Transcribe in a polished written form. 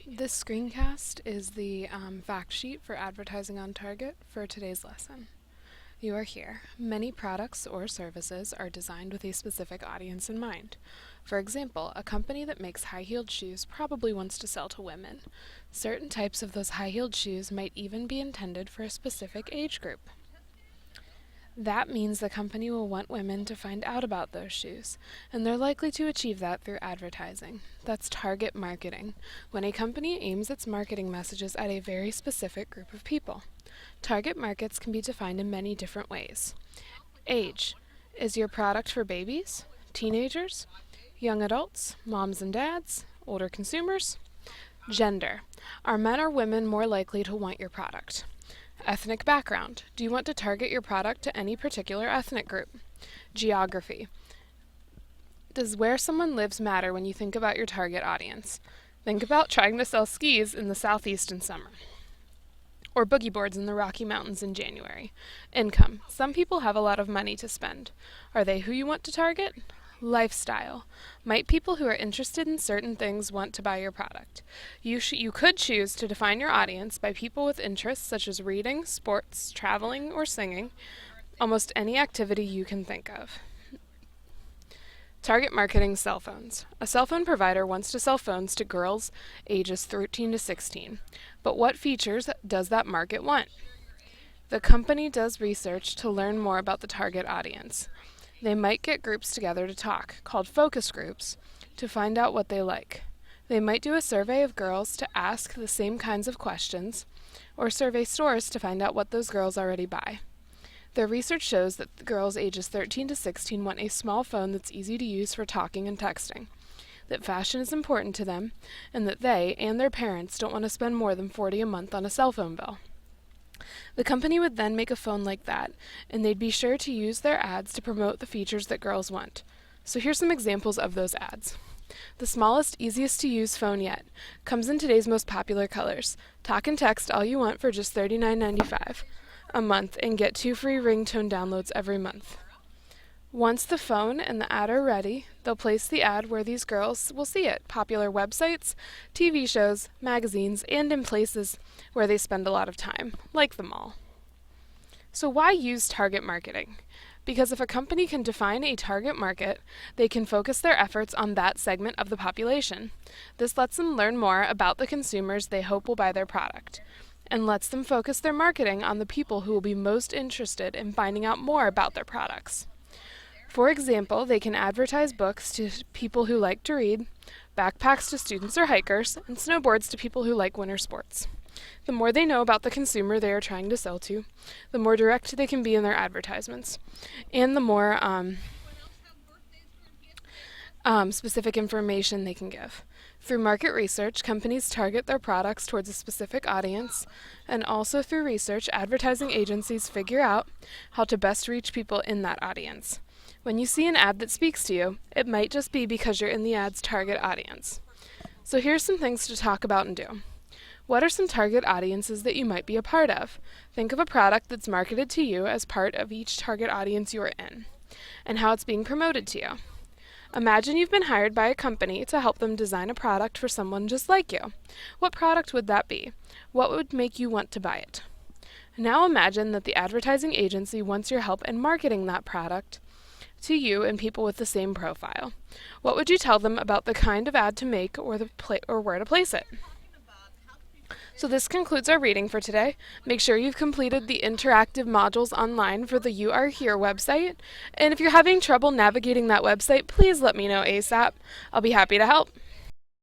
This screencast is the fact sheet for advertising on Target for today's lesson. You are here. Many products or services are designed with a specific audience in mind. For example, a company that makes high-heeled shoes probably wants to sell to women. Certain types of those high-heeled shoes might even be intended for a specific age group. That means the company will want women to find out about those shoes, and they're likely to achieve that through advertising. That's target marketing, when a company aims its marketing messages at a very specific group of people. Target markets can be defined in many different ways. Age. Is your product for babies, teenagers, young adults, moms and dads, older consumers? Gender. Are men or women more likely to want your product? Ethnic background. Do you want to target your product to any particular ethnic group? Geography. Does where someone lives matter when you think about your target audience? Think about trying to sell skis in the southeast in summer, or boogie boards in the Rocky Mountains in January. Income. Some people have a lot of money to spend. Are they who you want to target? Lifestyle. Might people who are interested in certain things want to buy your product? You could choose to define your audience by people with interests such as reading, sports, traveling, or singing, almost any activity you can think of. Target marketing cell phones. A cell phone provider wants to sell phones to girls ages 13 to 16. But what features does that market want? The company does research to learn more about the target audience. They might get groups together to talk, called focus groups, to find out what they like. They might do a survey of girls to ask the same kinds of questions, or survey stores to find out what those girls already buy. Their research shows that the girls ages 13 to 16 want a small phone that's easy to use for talking and texting, that fashion is important to them, and that they and their parents don't want to spend more than $40 a month on a cell phone bill. The company would then make a phone like that, and they'd be sure to use their ads to promote the features that girls want. So here's some examples of those ads. The smallest, easiest to use phone yet. Comes in today's most popular colors. Talk and text all you want for just $39.95 a month and get 2 free ringtone downloads every month. Once the phone and the ad are ready, they'll place the ad where these girls will see it: popular websites, TV shows, magazines, and in places where they spend a lot of time, like the mall. So why use target marketing? Because if a company can define a target market, they can focus their efforts on that segment of the population. This lets them learn more about the consumers they hope will buy their product, and lets them focus their marketing on the people who will be most interested in finding out more about their products. For example, they can advertise books to people who like to read, backpacks to students or hikers, and snowboards to people who like winter sports. The more they know about the consumer they are trying to sell to, the more direct they can be in their advertisements, and the more specific information they can give. Through market research, companies target their products towards a specific audience, and also through research, advertising agencies figure out how to best reach people in that audience. When you see an ad that speaks to you, it might just be because you're in the ad's target audience. So here's some things to talk about and do. What are some target audiences that you might be a part of? Think of a product that's marketed to you as part of each target audience you're in, and how it's being promoted to you. Imagine you've been hired by a company to help them design a product for someone just like you. What product would that be? What would make you want to buy it? Now imagine that the advertising agency wants your help in marketing that product to you and people with the same profile. What would you tell them about the kind of ad to make or where to place it? So this concludes our reading for today. Make sure you've completed the interactive modules online for the You Are Here website. And if you're having trouble navigating that website, please let me know ASAP. I'll be happy to help.